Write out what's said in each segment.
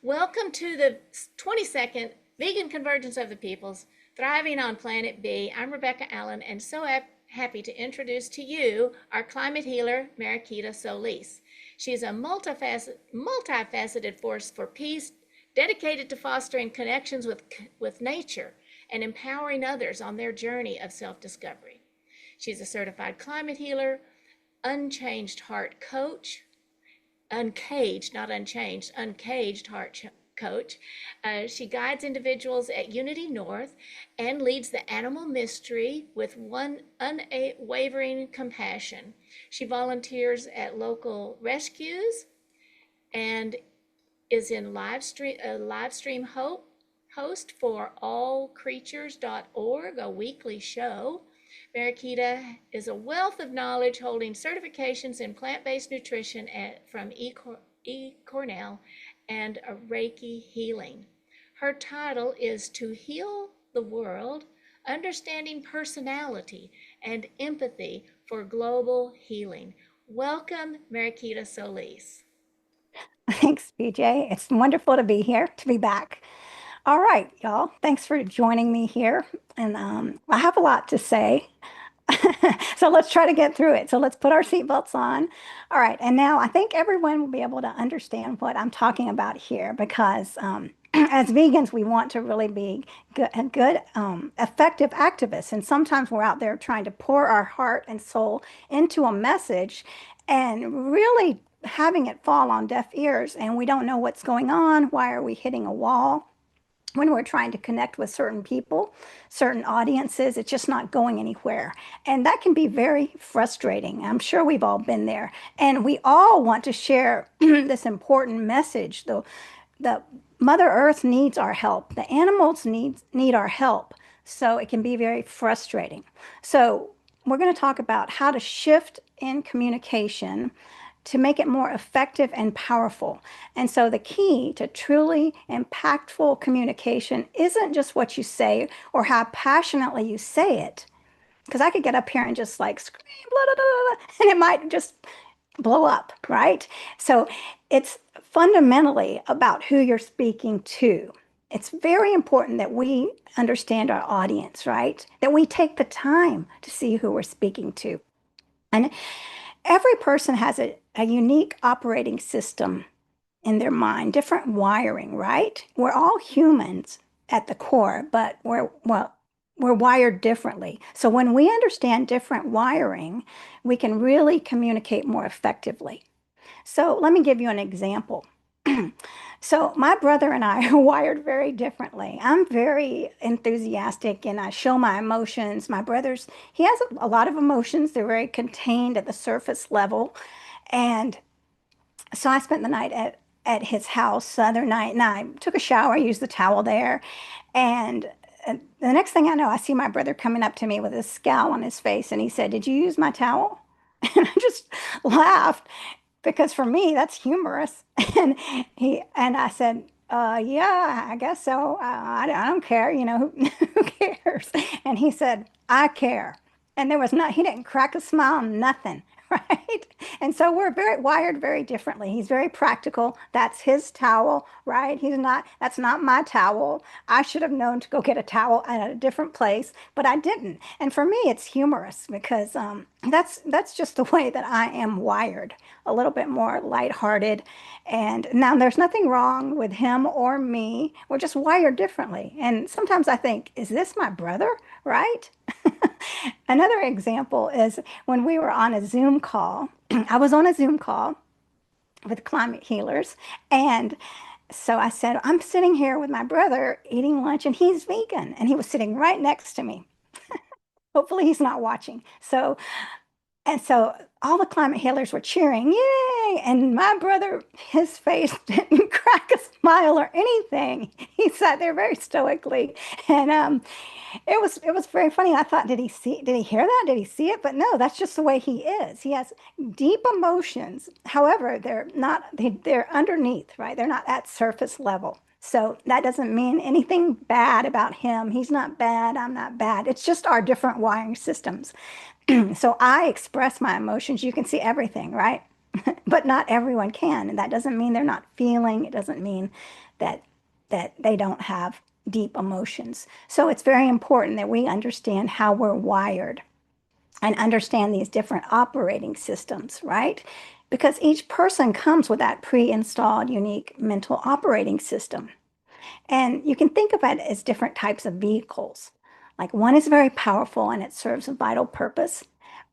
Welcome to the 22nd Vegan Convergence of the Peoples, Thriving on Planet B. I'm Rebecca Allen, and so happy to introduce to you our climate healer, Mariquita Solis. She's a multifaceted force for peace, dedicated to fostering connections with nature and empowering others on their journey of self-discovery. She's a certified climate healer, unchanged heart coach, uncaged, not unchanged, uncaged heart coach. She guides individuals at Unity North and leads the animal mystery with one unwavering compassion. She volunteers at local rescues and is in live stream host for allcreatures.org, a weekly show. Mariquita is a wealth of knowledge, holding certifications in plant-based nutrition from Cornell and a Reiki healing. Her title is To Heal the World, Understanding Personality and Empathy for Global Healing. Welcome, Mariquita Solis. Thanks, BJ. It's wonderful to be here, to be back. All right, y'all. Thanks for joining me here. And I have a lot to say. So let's try to get through it. So let's put our seatbelts on. All right. And now I think everyone will be able to understand what I'm talking about here because as vegans, we want to really be good, effective activists. And sometimes we're out there trying to pour our heart and soul into a message and really having it fall on deaf ears. And we don't know what's going on. Why are we hitting a wall? When we're trying to connect with certain people, certain audiences, it's just not going anywhere. And that can be very frustrating. I'm sure we've all been there. And we all want to share this important message. The Mother Earth needs our help. The animals need our help. So it can be very frustrating. So we're going to talk about how to shift in communication to make it more effective and powerful. And so the key to truly impactful communication isn't just what you say or how passionately you say it. Because I could get up here and just like scream, blah, blah, blah, blah, and it might just blow up, right? So it's fundamentally about who you're speaking to. It's very important that we understand our audience, right? That we take the time to see who we're speaking to. And every person has a unique operating system in their mind, different wiring, right? We're all humans at the core, but we're wired differently. So when we understand different wiring, we can really communicate more effectively. So let me give you an example. So my brother and I are wired very differently. I'm very enthusiastic and I show my emotions. He has a lot of emotions. They're very contained at the surface level. And so I spent the night at his house the other night and I took a shower, used the towel there. And the next thing I know, I see my brother coming up to me with a scowl on his face. And he said, "Did you use my towel?" And I just laughed because for me, that's humorous. And I said, yeah, I guess so. I don't care, who cares? And he said, "I care." And he didn't crack a smile, nothing, right? And so we're wired very differently. He's very practical. That's his towel, right? That's not my towel. I should have known to go get a towel at a different place, but I didn't. And for me, it's humorous because that's just the way that I am wired, a little bit more lighthearted. And now there's nothing wrong with him or me. We're just wired differently. And sometimes I think, is this my brother, right? Another example is when we were on a Zoom call. I was on a Zoom call with climate healers. And so I said, I'm sitting here with my brother eating lunch and he's vegan. And he was sitting right next to me. Hopefully he's not watching. So all the climate healers were cheering, yay! And my brother, his face didn't crack a smile or anything. He sat there very stoically. And it was very funny. I thought, did he hear that? Did he see it? But no, that's just the way he is. He has deep emotions. However, they're underneath, right? They're not at surface level. So that doesn't mean anything bad about him. He's not bad. I'm not bad. It's just our different wiring systems. So I express my emotions. You can see everything, right? but not everyone can. And that doesn't mean they're not feeling. It doesn't mean that they don't have deep emotions. So it's very important that we understand how we're wired and understand these different operating systems, right? Because each person comes with that pre-installed unique mental operating system. And you can think of it as different types of vehicles. Like one is very powerful and it serves a vital purpose,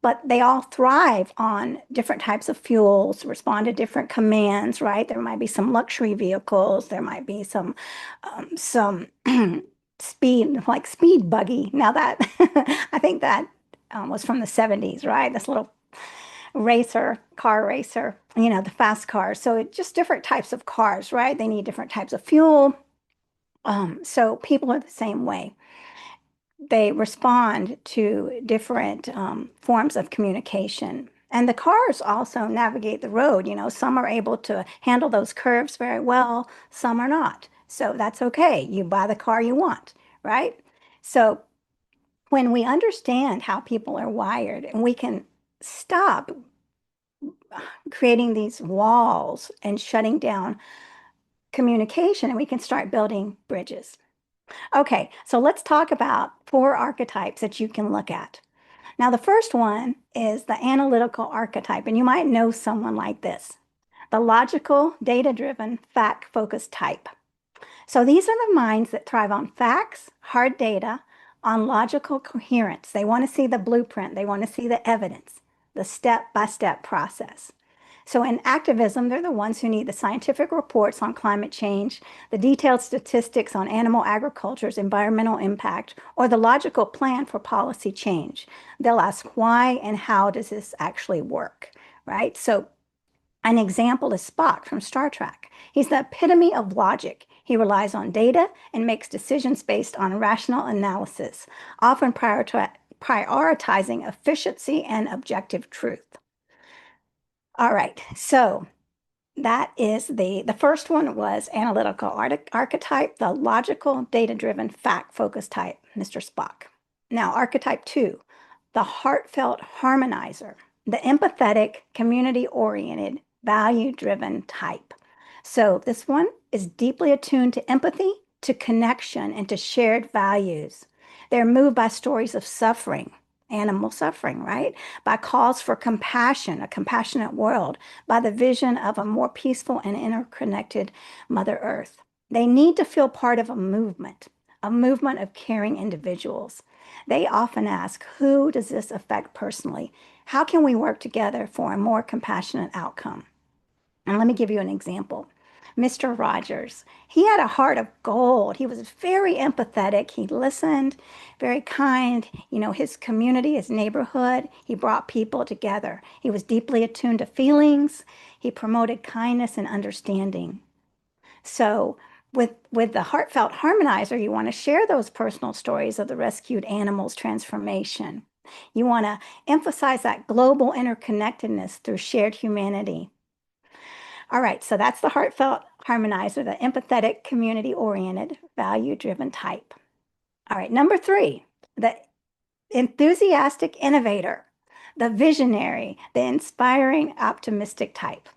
but they all thrive on different types of fuels, respond to different commands, right? There might be some luxury vehicles, there might be some speed buggy. Now that I think that was from the 70s, right? This little car racer, the fast cars. So it's just different types of cars, right? They need different types of fuel. So people are the same way. They respond to different forms of communication. And the cars also navigate the road. Some are able to handle those curves very well, some are not. So that's okay. You buy the car you want, right? So when we understand how people are wired and we can stop creating these walls and shutting down communication, and we can start building bridges. Okay, so let's talk about 4 archetypes that you can look at. Now, the first one is the analytical archetype, and you might know someone like this, the logical, data-driven, fact-focused type. So these are the minds that thrive on facts, hard data, on logical coherence. They want to see the blueprint. They want to see the evidence, the step-by-step process. So in activism, they're the ones who need the scientific reports on climate change, the detailed statistics on animal agriculture's environmental impact, or the logical plan for policy change. They'll ask why and how does this actually work, right? So an example is Spock from Star Trek. He's the epitome of logic. He relies on data and makes decisions based on rational analysis, often prioritizing efficiency and objective truth. All right, so that is the first one was analytical archetype, the logical, data-driven, fact-focused type, Mr. Spock. Now, archetype 2, the heartfelt harmonizer, the empathetic, community-oriented, value-driven type. So this one is deeply attuned to empathy, to connection, and to shared values. They're moved by stories of suffering, animal suffering, right? By calls for compassion, a compassionate world, by the vision of a more peaceful and interconnected Mother Earth. They need to feel part of a movement of caring individuals. They often ask, who does this affect personally? How can we work together for a more compassionate outcome? And let me give you an example. Mr. Rogers, he had a heart of gold. He was very empathetic. He listened, very kind. His community, his neighborhood, he brought people together. He was deeply attuned to feelings. He promoted kindness and understanding. So with the Heartfelt Harmonizer, you want to share those personal stories of the rescued animals' transformation. You want to emphasize that global interconnectedness through shared humanity. All right, so that's the Heartfelt Harmonizer, the empathetic, community-oriented, value-driven type. All right, number 3, the Enthusiastic Innovator, the visionary, the inspiring, optimistic type.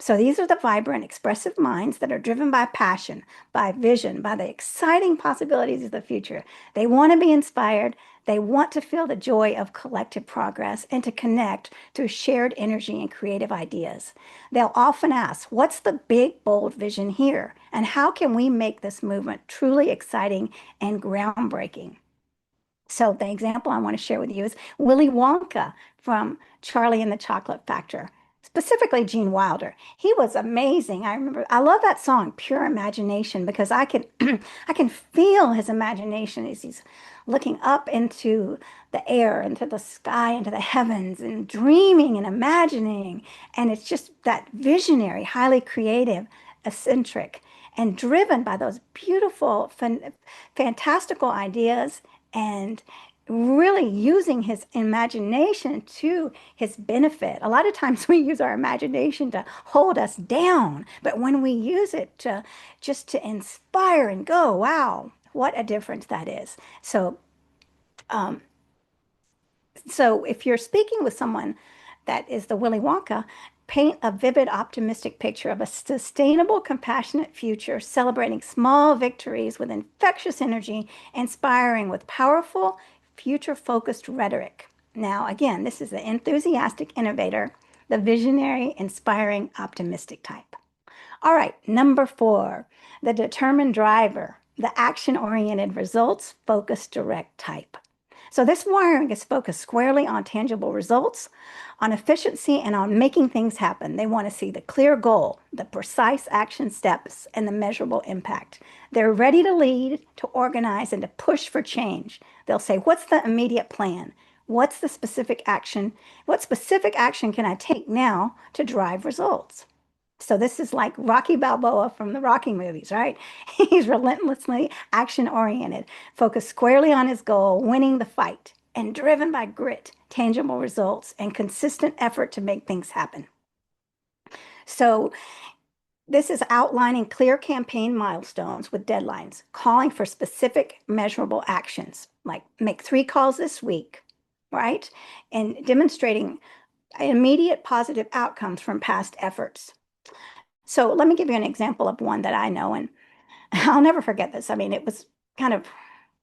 So these are the vibrant, expressive minds that are driven by passion, by vision, by the exciting possibilities of the future. They want to be inspired. They want to feel the joy of collective progress and to connect through shared energy and creative ideas. They'll often ask, what's the big, bold vision here? And how can we make this movement truly exciting and groundbreaking? So the example I want to share with you is Willy Wonka from Charlie and the Chocolate Factory, specifically Gene Wilder. He was amazing. I love that song, Pure Imagination, because I can I can feel his imagination as he's looking up into the air, into the sky, into the heavens, and dreaming and imagining. And it's just that visionary, highly creative, eccentric, and driven by those beautiful, fantastical ideas and really using his imagination to his benefit. A lot of times we use our imagination to hold us down, but when we use it to just to inspire and go, wow, what a difference that is. Um, so if you're speaking with someone that is the Willy Wonka, paint a vivid, optimistic picture of a sustainable, compassionate future, celebrating small victories with infectious energy, inspiring with powerful, future-focused rhetoric. Now, again, this is the enthusiastic innovator, the visionary, inspiring, optimistic type. All right, number 4, the determined driver, the action-oriented, results-focused, direct type. So this wiring is focused squarely on tangible results, on efficiency, and on making things happen. They want to see the clear goal, the precise action steps, and the measurable impact. They're ready to lead, to organize, and to push for change. They'll say, what's the immediate plan? What's the specific action? What specific action can I take now to drive results? So this is like Rocky Balboa from the Rocky movies, right? He's relentlessly action-oriented, focused squarely on his goal, winning the fight, and driven by grit, tangible results, and consistent effort to make things happen. So this is outlining clear campaign milestones with deadlines, calling for specific measurable actions, like make 3 calls this week, right? And demonstrating immediate positive outcomes from past efforts. So let me give you an example of one that I know, and I'll never forget this. I mean, it was kind of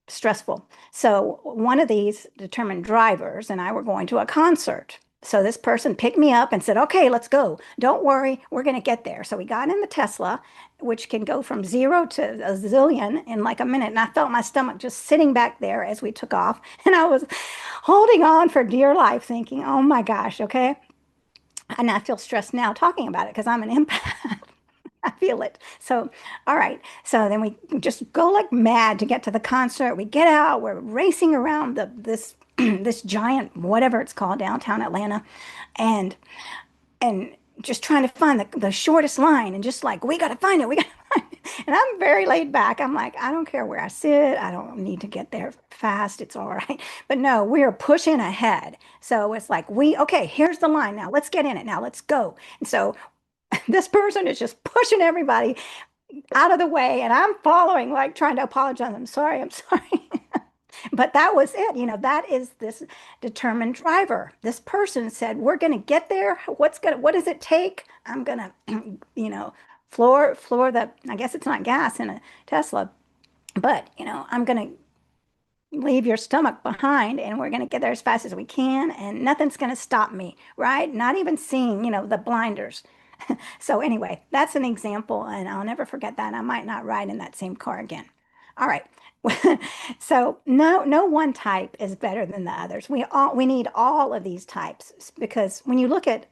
stressful. So one of these determined drivers and I were going to a concert. So this person picked me up and said, okay, let's go. Don't worry, we're going to get there. So we got in the Tesla, which can go from 0 to a zillion in like a minute. And I felt my stomach just sitting back there as we took off. And I was holding on for dear life thinking, oh my gosh, okay. And I feel stressed now talking about it because I'm an empath. I feel it. So, all right. So then we just go like mad to get to the concert. We get out. We're racing around this this giant whatever it's called downtown Atlanta, and just trying to find the shortest line and just like we got to find it. We got to find it. And I'm very laid back. I'm like, I don't care where I sit. I don't need to get there fast. It's all right. But no, we're pushing ahead. So it's like okay, here's the line now. Let's get in it now. Let's go. And so this person is just pushing everybody out of the way, and I'm following, like trying to apologize. I'm sorry. But that was it. You know, that is this determined driver. This person said, we're going to get there. What does it take? I'm going to, you know, floor the, I guess it's not gas in a Tesla, but, you know, I'm going to leave your stomach behind and we're going to get there as fast as we can. And nothing's going to stop me, right? Not even seeing, you know, the blinders. So anyway, that's an example, and I'll never forget that. I might not ride in that same car again. All right. So no one type is better than the others. We need all of these types because when you look at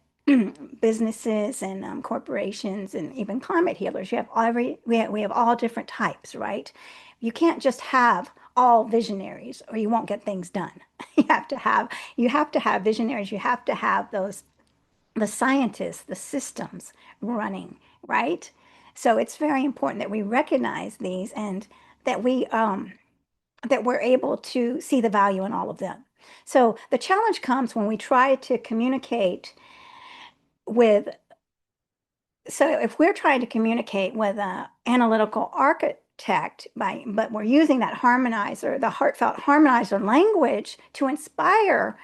businesses and corporations and even climate healers, we have all different types, right? You can't just have all visionaries or you won't get things done. You have to have visionaries. You have to have the scientists, the systems running, right? So it's very important that we recognize these and that we're able to see the value in all of them. So the challenge comes when we try to communicate with, so if we're trying to communicate with an analytical architect but we're using that harmonizer, the heartfelt harmonizer language to inspire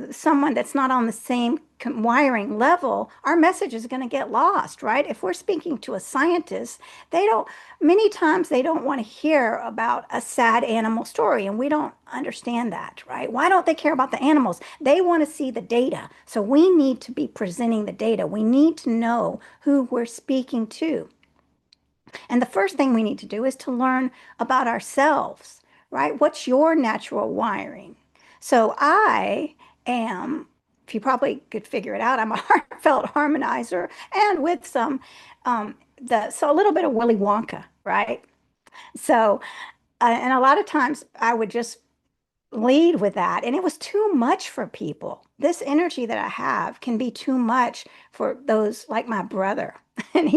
someone that's not on the same wiring level, our message is going to get lost, right? If we're speaking to a scientist, many times they don't want to hear about a sad animal story, and we don't understand that, right? Why don't they care about the animals? They want to see the data. So we need to be presenting the data. We need to know who we're speaking to. And the first thing we need to do is to learn about ourselves, right? What's your natural wiring? So I am, if you probably could figure it out, I'm a heartfelt harmonizer and with some, so a little bit of Willy Wonka, right? So, and a lot of times I would just lead with that. And it was too much for people. This energy that I have can be too much for those like my brother. And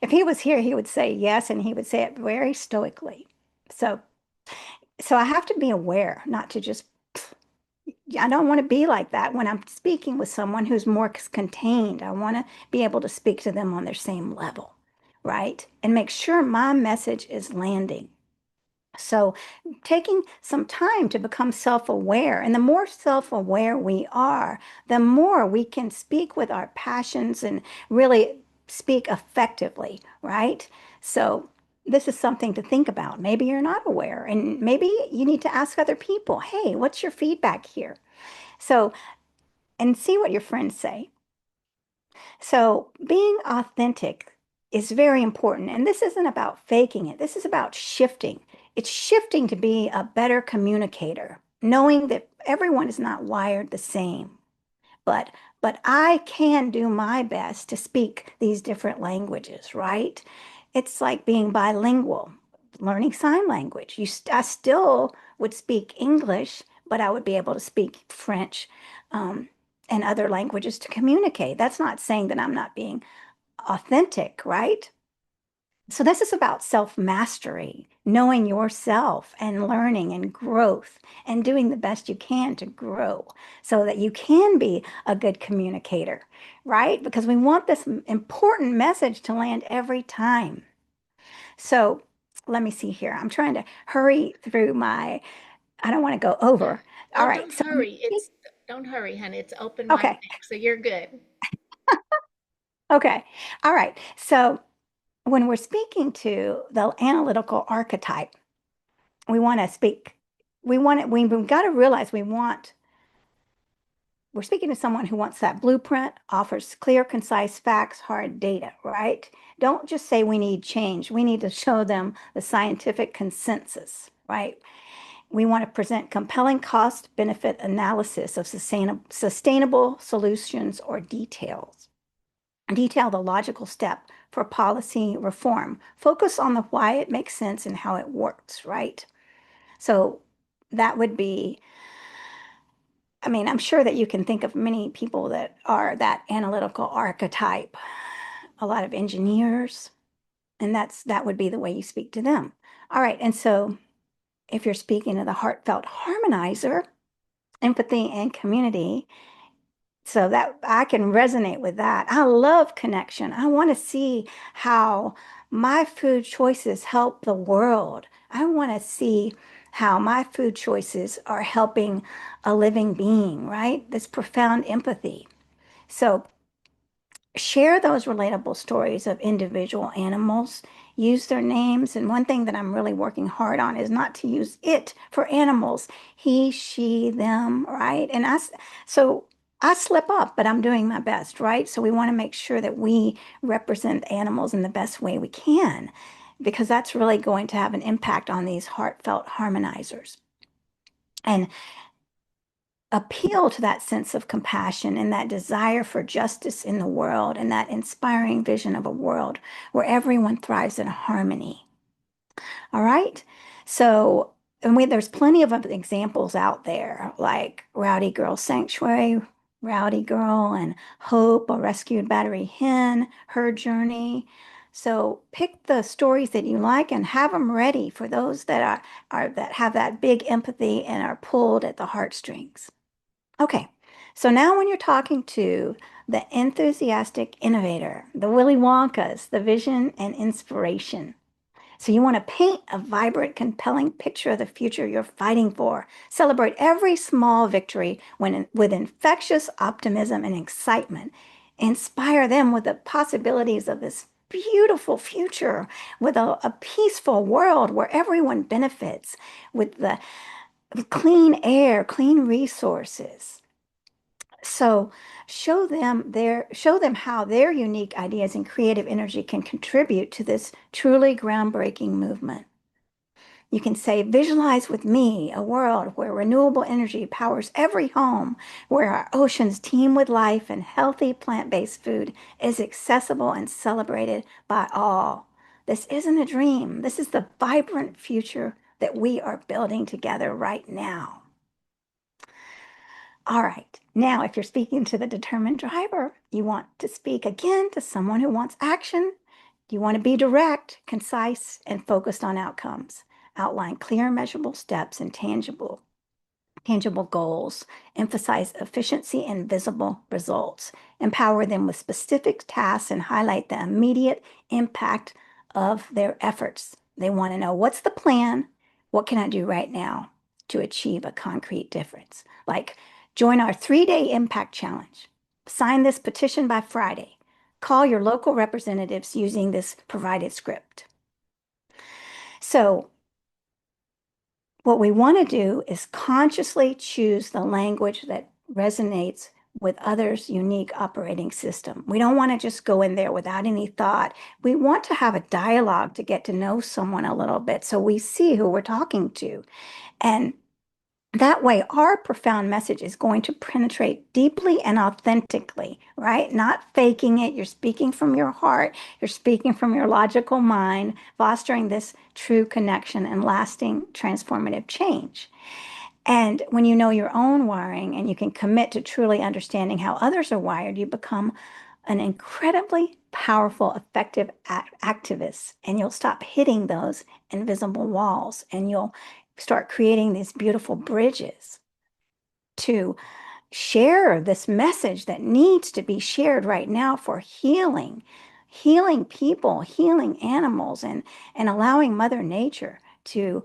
if he was here, he would say yes, and he would say it very stoically. So I have to be aware not to just, I don't want to be like that when I'm speaking with someone who's more contained. I want to be able to speak to them on their same level, right? And make sure my message is landing. So taking some time to become self-aware, and the more self-aware we are, the more we can speak with our passions and really speak effectively, right? So this is something to think about. Maybe you're not aware, and maybe you need to ask other people, hey, what's your feedback here? So, and see what your friends say. So being authentic is very important. And this isn't about faking it. This is about shifting. It's shifting to be a better communicator, knowing that everyone is not wired the same. But but I can do my best to speak these different languages, right? It's like being bilingual, learning sign language. I still would speak English, but I would be able to speak French, um, and other languages to communicate. That's not saying that I'm not being authentic, right? So this is about self-mastery, knowing yourself and learning and growth and doing the best you can to grow so that you can be a good communicator, right? Because we want this important message to land every time. So let me see here. I'm trying to hurry through I don't want to go over. All Oh, right. don't So, hurry. Don't hurry, honey. It's open mic okay. night, so you're good. Okay. All right. So when we're speaking to the analytical archetype, we want to speak, we've got to realize we're speaking to someone who wants that blueprint, offers clear, concise facts, hard data, right? Don't just say we need change. We need to show them the scientific consensus, right? We want to present compelling cost benefit analysis of sustainable solutions or details. Detail the logical step for policy reform. Focus on the why it makes sense and how it works, right? So that would be, I mean, I'm sure that you can think of many people that are that analytical archetype, a lot of engineers, and that would be the way you speak to them. All right, and so if you're speaking to the heartfelt harmonizer, empathy and community, so that I can resonate with that. I love connection. I want to see how my food choices help the world. I want to see how my food choices are helping a living being, right? This profound empathy. So share those relatable stories of individual animals, use their names. And one thing that I'm really working hard on is not to use it for animals, he, she, them, right? So I slip up, but I'm doing my best, right? So we want to make sure that we represent animals in the best way we can, because that's really going to have an impact on these heartfelt harmonizers. And appeal to that sense of compassion and that desire for justice in the world and that inspiring vision of a world where everyone thrives in harmony. All right. So, there's plenty of other examples out there, like Rowdy Girl Sanctuary, Rowdy Girl, and Hope, a rescued battery hen, her journey. So pick the stories that you like and have them ready for those are that have that big empathy and are pulled at the heartstrings. Okay, so now when you're talking to the enthusiastic innovator, the Willy Wonkas, the vision and inspiration. So you want to paint a vibrant, compelling picture of the future you're fighting for. Celebrate every small victory with infectious optimism and excitement. Inspire them with the possibilities of this beautiful future, with a peaceful world where everyone benefits, with the clean air, clean resources. So show them how their unique ideas and creative energy can contribute to this truly groundbreaking movement. You can say, visualize with me a world where renewable energy powers every home, where our oceans teem with life and healthy plant-based food is accessible and celebrated by all. This isn't a dream. This is the vibrant future that we are building together right now. All right. Now, if you're speaking to the determined driver, you want to speak again to someone who wants action. You want to be direct, concise, and focused on outcomes. Outline clear, measurable steps and tangible goals. Emphasize efficiency and visible results. Empower them with specific tasks and highlight the immediate impact of their efforts. They want to know what's the plan, What can I do right now to achieve a concrete difference? Like join our 3-day impact challenge. Sign this petition by Friday. Call your local representatives using this provided script. So what we want to do is consciously choose the language that resonates with others' unique operating system. We don't want to just go in there without any thought. We want to have a dialogue to get to know someone a little bit so we see who we're talking to. And that way, our profound message is going to penetrate deeply and authentically, right? Not faking it. You're speaking from your heart. You're speaking from your logical mind, fostering this true connection and lasting transformative change. And when you know your own wiring and you can commit to truly understanding how others are wired, you become an incredibly powerful, effective activist. And you'll stop hitting those invisible walls and you'll start creating these beautiful bridges to share this message that needs to be shared right now for healing people, healing animals, and allowing Mother Nature to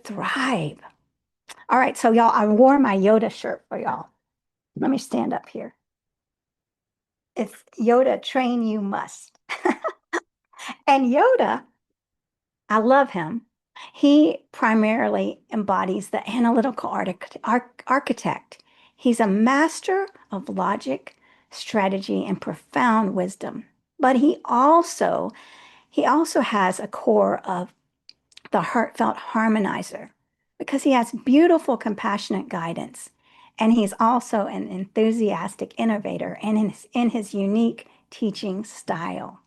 thrive. All right, so y'all, I wore my Yoda shirt for y'all. Let me stand up here. It's Yoda, train you must. And Yoda, I love him. He primarily embodies the analytical architect. He's a master of logic, strategy, and profound wisdom. But he also has a core of the Heartfelt Harmonizer because he has beautiful, compassionate guidance. And he's also an enthusiastic innovator and in his unique teaching style.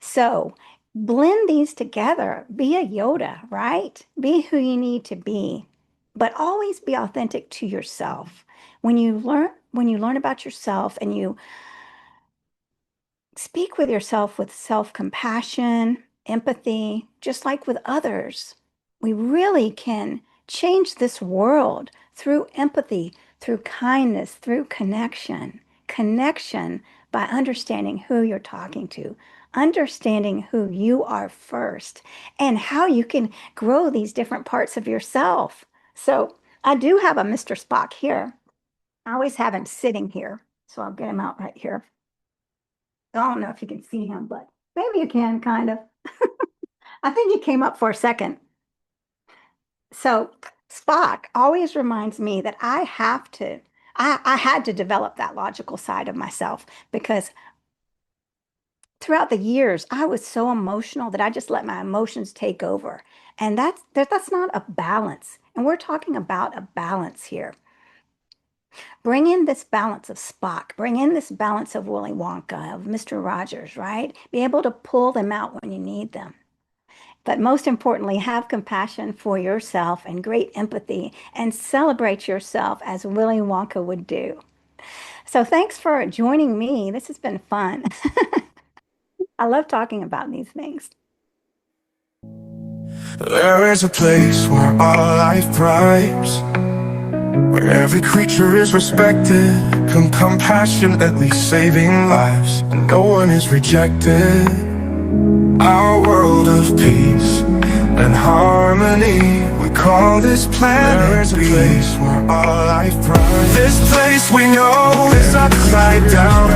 So blend these together. Be a Yoda, right? Be who you need to be, but always be authentic to yourself. When you learn about yourself and you speak with yourself with self-compassion, empathy, just like with others, we really can change this world through empathy, through kindness, through connection. Connection by understanding who you're talking to, understanding who you are first, and how you can grow these different parts of yourself. So I do have a Mr. Spock here. I always have him sitting here, so I'll get him out right here. I don't know if you can see him, but maybe you can, kind of. I think he came up for a second. So Spock always reminds me that I had to develop that logical side of myself, because throughout the years, I was so emotional that I just let my emotions take over. And that's not a balance. And we're talking about a balance here. Bring in this balance of Spock. Bring in this balance of Willy Wonka, of Mr. Rogers, right? Be able to pull them out when you need them. But most importantly, have compassion for yourself and great empathy and celebrate yourself as Willy Wonka would do. So thanks for joining me. This has been fun. I love talking about these things. There is a place where all life thrives, where every creature is respected, compassionately saving lives, and no one is rejected. Our world of peace and harmony, we call this planet. There is a place where all life thrives. This place we know is upside down,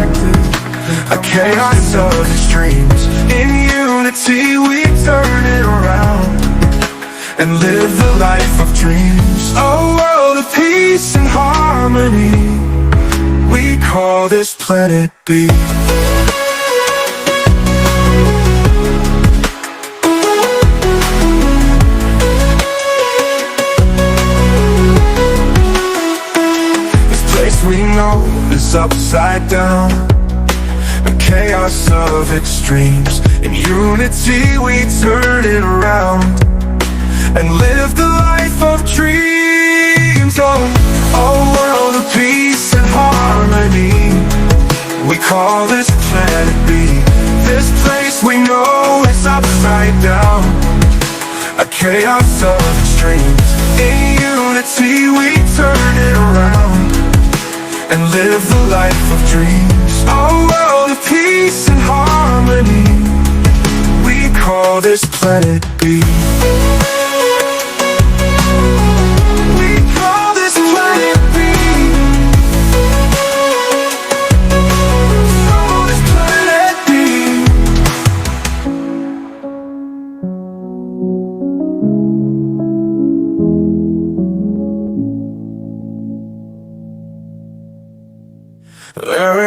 a chaos of extremes. In unity we turn it around and live the life of dreams. A world of peace and harmony, we call this planet B. This place we know is upside down, a chaos of extremes. In unity we turn it around and live the life of dreams. Oh, a world of peace and harmony, we call this planet B. This place we know is upside down, a chaos of extremes. In unity we turn it around and live the life of dreams. A world of peace and harmony, we call this planet B.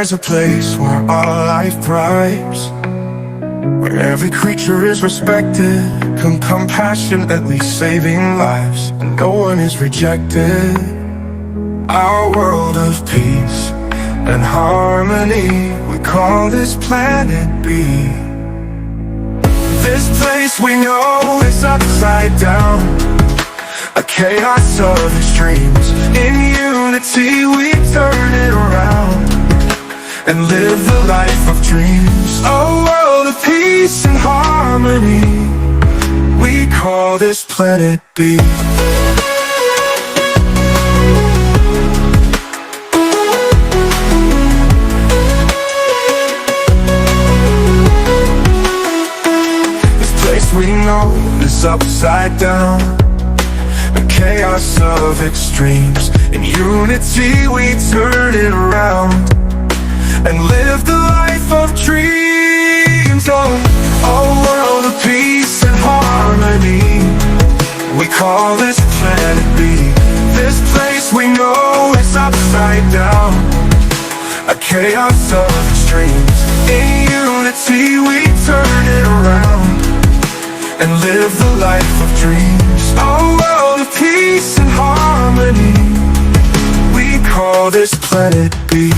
is a place where all life thrives, where every creature is respected, compassionately saving lives, and no one is rejected. Our world of peace and harmony, we call this planet B. This place we know is upside down, a chaos of extremes. In unity we turn it around and live the life of dreams. A world of peace and harmony, we call this planet B. We know is upside down, a chaos of extremes. In unity we turn it around and live the life of dreams. Oh, a world of peace and harmony, we call this planet B. This place we know is upside down, a chaos of extremes. In unity we turn it around and live the life of dreams. A world of peace and harmony, we call this planet B.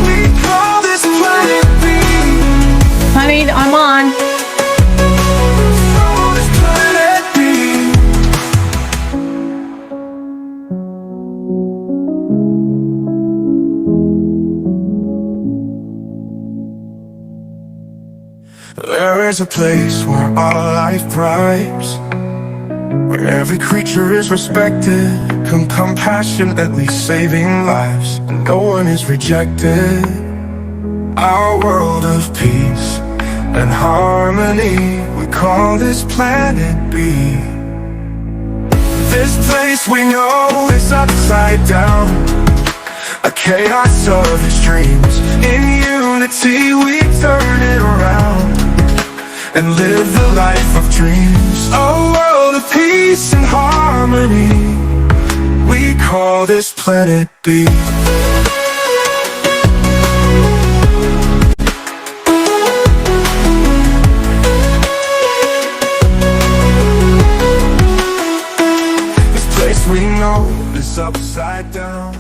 We call this planet B. Honey, I'm on. Call this planet B. There is a place where all life thrives, where every creature is respected, compassionately saving lives, and no one is rejected. Our world of peace and harmony, we call this planet B. This place we know is upside down, a chaos of extremes. In unity we turn it around and live the life of dreams. A world of peace and harmony, we call this planet B. This place we know is upside down,